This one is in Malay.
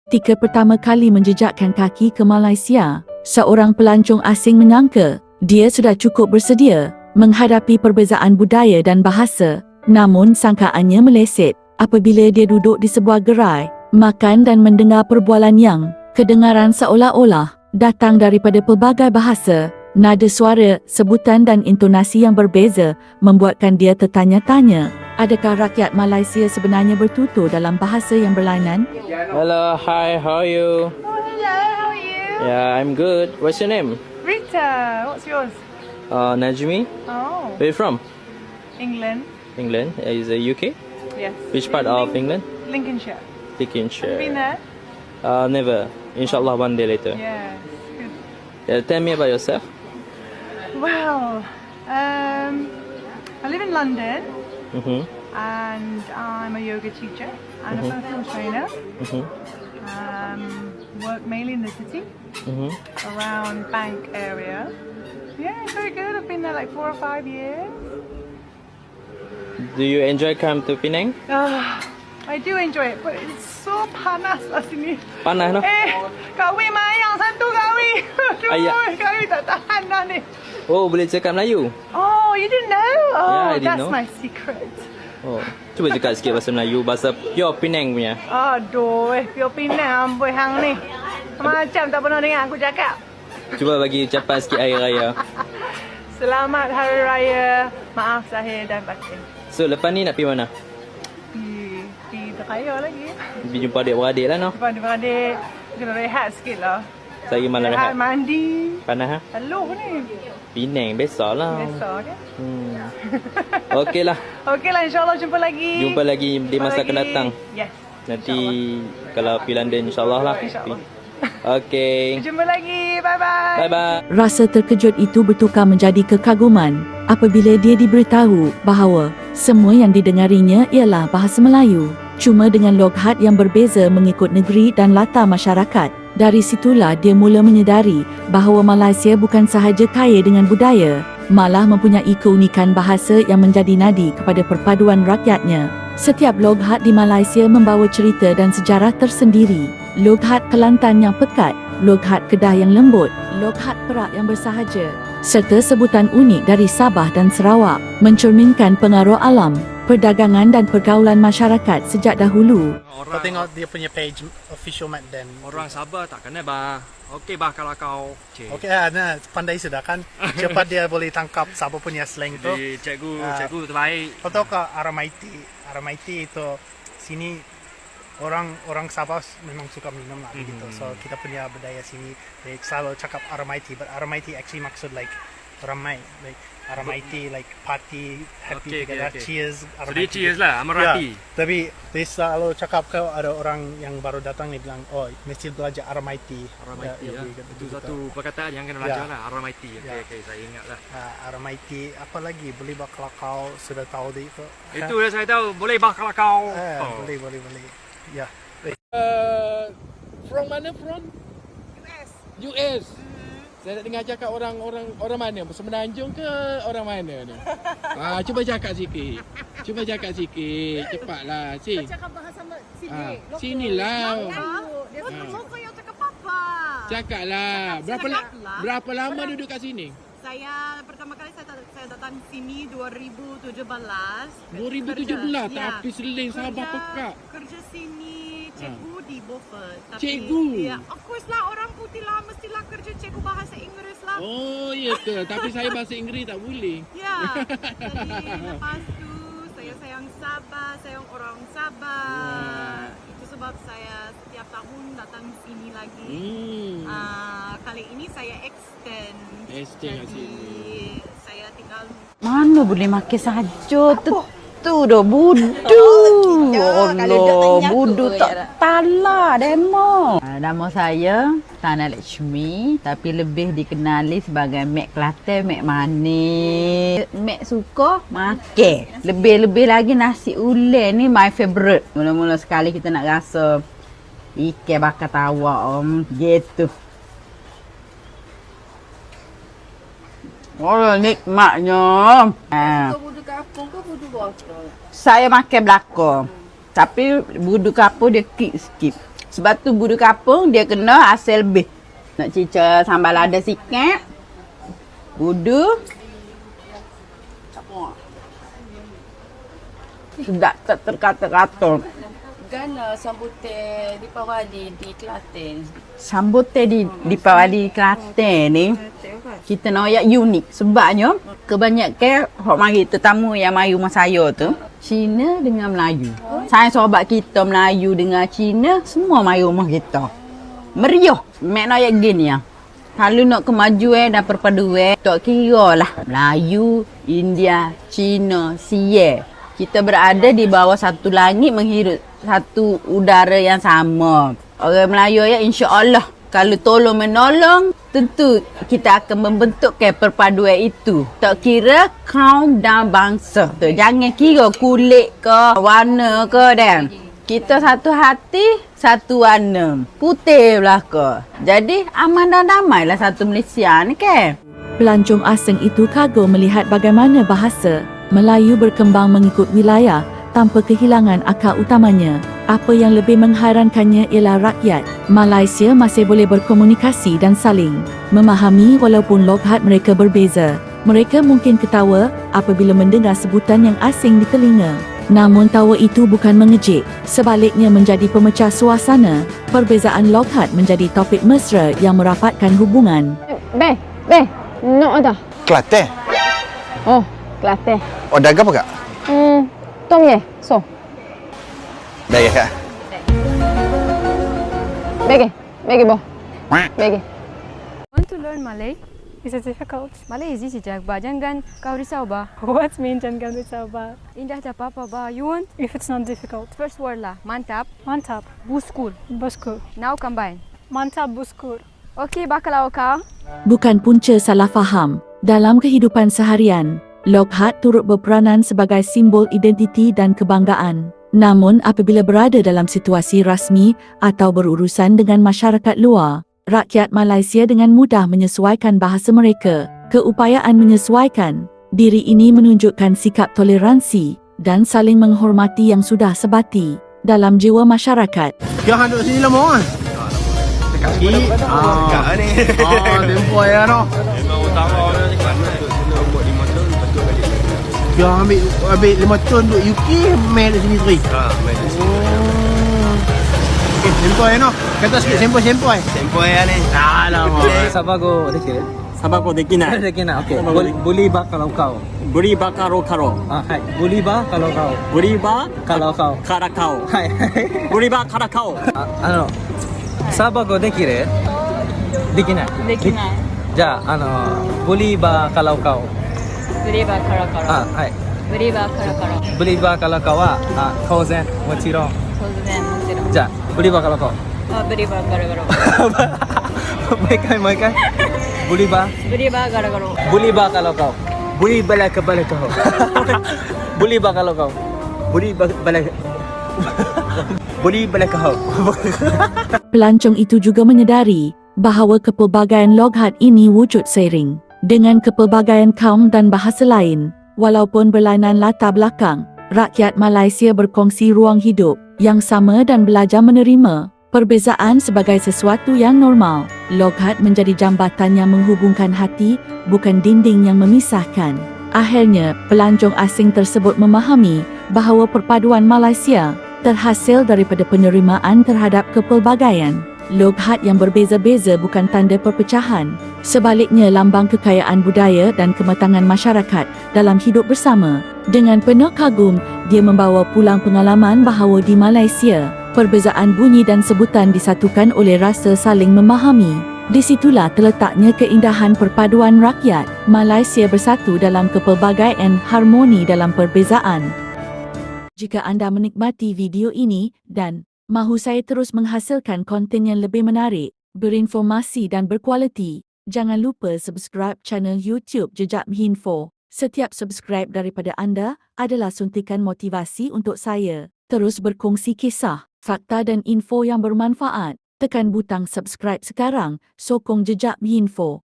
Ketika pertama kali menjejakkan kaki ke Malaysia, seorang pelancong asing menyangka dia sudah cukup bersedia menghadapi perbezaan budaya dan bahasa. Namun sangkaannya meleset apabila dia duduk di sebuah gerai, makan dan mendengar perbualan yang kedengaran seolah-olah datang daripada pelbagai bahasa. Nada suara, sebutan dan intonasi yang berbeza membuatkan dia tertanya-tanya, adakah rakyat Malaysia sebenarnya bertutur dalam bahasa yang berlainan? Hello, hi, how are you? Oh, hello, how are you? Yeah, I'm good. What's your name? Rita, what's yours? Najmi. Oh, Where you from? England. England. Is it UK? Yes. Which part of England? Lincolnshire. Lincolnshire. Been there? Never. Inshallah, one day later. Yes. Good. Tell me about yourself. Well, I live in London Mm-hmm. and I'm a yoga teacher and a personal trainer. Mm-hmm. Work mainly in the city, Mm-hmm. around Bank area. Yeah, it's very good. I've been there like 4 or 5 years. Do you enjoy come to Penang? I do enjoy it, but it's so panas lah sini. Panas no? Kak Wei mayang satu Kak Wei. Ayah. Aduh, Kak Wei tak tahan dah ni. Oh, boleh cakap Melayu? Oh, you didn't know? Oh, Yeah, I didn't that's know. my secret. Oh, cuba cakap sikit bahasa Melayu, bahasa pure Penang punya. Aduh, Pio Pinang amboi hang ni. Macam tak pernah dengar aku cakap. Cuba bagi ucapan sikit hari raya. Selamat Hari Raya. Maaf zahir dan batin. So, lepas ni nak pergi mana? Pergi terkaya lagi. Pergi jumpa adik-beradik lah no? Depan adik kena rehat sikit lah. Saya malam rehat. Mandi. Panas ha? Aluh ni. Penang, besar lah. Biasa kan? Okey lah. Okey lah, insyaAllah jumpa lagi. Jumpa lagi di masa akan datang. Yes. Nanti kalau pergi London insyaAllah lah. InsyaAllah. Okey. Jumpa lagi. Bye-bye. Bye-bye. Rasa terkejut itu bertukar menjadi kekaguman apabila dia diberitahu bahawa semua yang didengarinya ialah bahasa Melayu, cuma dengan loghat yang berbeza mengikut negeri dan latar masyarakat. Dari situlah dia mula menyedari bahawa Malaysia bukan sahaja kaya dengan budaya, malah mempunyai keunikan bahasa yang menjadi nadi kepada perpaduan rakyatnya. Setiap loghat di Malaysia membawa cerita dan sejarah tersendiri. Loghat Kelantan yang pekat, loghat Kedah yang lembut, loghat Perak yang bersahaja, serta sebutan unik dari Sabah dan Sarawak mencerminkan pengaruh alam, perdagangan dan pergaulan masyarakat sejak dahulu. Kau tengok dia punya page official Mat Dan. Orang Sabah tak kena bah. Okey bah kalau kau cik. Okey nah, pandai sudah kan. Cepat dia boleh tangkap Sabah punya slang tu. Jadi cikgu terbaik. Kau tahu ke Aramaiti? Aramaiti itu sini orang Sabah memang suka minum lah gitu. So kita punya budaya sini they selalu cakap Aramaiti, but Aramaiti actually maksud like ramai, like Aramaiti like party, happy together, cheers. So dia cheers lah, Amarati. Ya, tapi dia selalu cakap kalau ada orang yang baru datang ni bilang, oh mesti belajar Aramaiti. Aramaiti ya. gitu. Itu satu perkataan yang kena belajar lah, Aramaiti. Okey, saya ingat lah. Aramaiti, apa lagi? Boleh bah kalau kau sudah tahu dia itu. Itu dah saya tahu, boleh bah kalau kau. Boleh. Ya. From mana from? US. Saya nak dengar cakap orang mana? Semenanjung ke orang mana ni? Cuba cakap sikit. Cepatlah. Sini. Cakap bahasa Ah, sinilah. Dia suka yang cakap apa. Cakaplah. Berapa lama duduk kat sini? Saya pertama kali saya datang sini 2017. 2017 tapi seling Sabah pekat. Kerja sini cikgu di Beaufort. Tapi, Cikgu? Ya, of course lah orang putih lah mestilah kerja cikgu bahasa Inggeris lah. Oh, ya ke? Tapi saya bahasa Inggeris tak boleh. Ya. Jadi lepas tu saya sayang Sabah, sayang orang Sabah. Itu sebab saya setiap tahun datang sini lagi. Kali ini saya extend. Extend kat sini. Saya tinggal Mana boleh makan saja tu dah budu. Allah, budu tak tala demo. Nama saya Tana Lakshmi tapi lebih dikenali sebagai Mek Kelantan, Mek manis. Mek suka makan. Lebih-lebih lagi nasi ulen ni my favourite. Mula-mula sekali kita nak rasa ikan bakar tawa gitu. Oh, nikmatnya. budu kapung ke budu botol? Saya makan belakang. Tapi budu kapur dia kik sikit. Sebab tu budu kapung dia kena asal lebih. Nak cicah sambal lada sikit. Budu. Sedap tak terkata-kata. Gana sambute Deepawali di Klaten. Sambute di Deepawali Klaten ni kita nak yang unik sebabnya kebanyakan hok mari tetamu yang mari rumah saya tu Cina dengan Melayu. Saya sobat kita Melayu dengan Cina semua mari rumah kita. Meriah. Mek nak yang gini ya. Kalau nak kemajuan dan perpaduan tak kira lah Melayu, India, Cina, Sia. Kita berada di bawah satu langit menghirup satu udara yang sama. Orang Melayu ya insya-Allah kalau tolong menolong tentu kita akan membentukkan perpaduan itu. Tak kira kaum dan bangsa. Tu jangan kira kulit ke warna ke dan. Kita satu hati, satu warna. Putih belah ke. Jadi aman dan damai lah satu Malaysia ni kan. Pelancong asing itu kagum melihat bagaimana bahasa Melayu berkembang mengikut wilayah tanpa kehilangan akar utamanya. Apa yang lebih menghairankannya ialah rakyat Malaysia masih boleh berkomunikasi dan saling memahami walaupun loghat mereka berbeza. Mereka mungkin ketawa apabila mendengar sebutan yang asing di telinga. Namun tawa itu bukan mengejek, sebaliknya menjadi pemecah suasana. Perbezaan loghat menjadi topik mesra yang merapatkan hubungan. Be, no ada. Kelantan? Oh, Klaten. Oh, dagang apa kak? Tom ye, so. Dagang kak. Bege boh. Bege. Want to learn Malay? Is it difficult? Malay is easy, Jack. Ba, jangan kau risau ba. What mean jangan risau ba? Indah tak apa-apa ba. You want? If it's not difficult. First word lah. Mantap. Mantap. Buskur. Buskur. Now combine. Mantap buskur. Okay, bakalau kau. Bukan punca salah faham. Dalam kehidupan seharian, loghat turut berperanan sebagai simbol identiti dan kebanggaan. Namun apabila berada dalam situasi rasmi atau berurusan dengan masyarakat luar, rakyat Malaysia dengan mudah menyesuaikan bahasa mereka. Keupayaan menyesuaikan diri ini menunjukkan sikap toleransi dan saling menghormati yang sudah sebati dalam jiwa masyarakat. Jangan duduk sini lama kan? Dekat ni. Dekat ni. Tempoh ya no. Memang utama orang ni kan. Kena buat 5 tahun betul balik. Jangan ambil 5 tahun duduk UK, main di sini sendiri. Main di sini. Tempoh ya no. Kata sikit sempoi. Tempoh ya ni. Alamak. Sabago dekil. Sabar kau dekina. Dekina okey. Boleh ba kalau kau. Beri bakar karo. Hai. Boleh ba kalau kau. Beri ba Kalau kau. karakau. Hai. Beri ba karakau. Sabago dekil. Dekina. Dekina. Ja, boleh ba kalau kau. Beri ba kara-kara. Hai. Beri ba kara-kara. Boleh ba kalau kau thousand mochirong. Thousand mochirong. Ja, boleh ba kalau kau. Beri ba kara-kara. Mai kai. Boleh ba? Beri ba kara-kara. Boleh ba kalau kau. Boleh bala kau. Boleh ba kalau kau. Boleh bala. Boleh bala kau. Pelancong itu juga menyedari bahawa kepelbagaian loghat ini wujud seiring dengan kepelbagaian kaum dan bahasa lain. Walaupun berlainan latar belakang, rakyat Malaysia berkongsi ruang hidup yang sama dan belajar menerima perbezaan sebagai sesuatu yang normal. Loghat menjadi jambatan yang menghubungkan hati, bukan dinding yang memisahkan. Akhirnya, pelancong asing tersebut memahami bahawa perpaduan Malaysia terhasil daripada penerimaan terhadap kepelbagaian. Loghat yang berbeza-beza bukan tanda perpecahan. Sebaliknya, lambang kekayaan budaya dan kematangan masyarakat dalam hidup bersama. Dengan penuh kagum, dia membawa pulang pengalaman bahawa di Malaysia, perbezaan bunyi dan sebutan disatukan oleh rasa saling memahami. Di situlah terletaknya keindahan perpaduan rakyat. Malaysia bersatu dalam kepelbagaian, harmoni dalam perbezaan. Jika anda menikmati video ini dan mahu saya terus menghasilkan konten yang lebih menarik, berinformasi dan berkualiti, jangan lupa subscribe channel YouTube Jejak Info. Setiap subscribe daripada anda adalah suntikan motivasi untuk saya terus berkongsi kisah, fakta dan info yang bermanfaat. Tekan butang subscribe sekarang, sokong Jejak Info.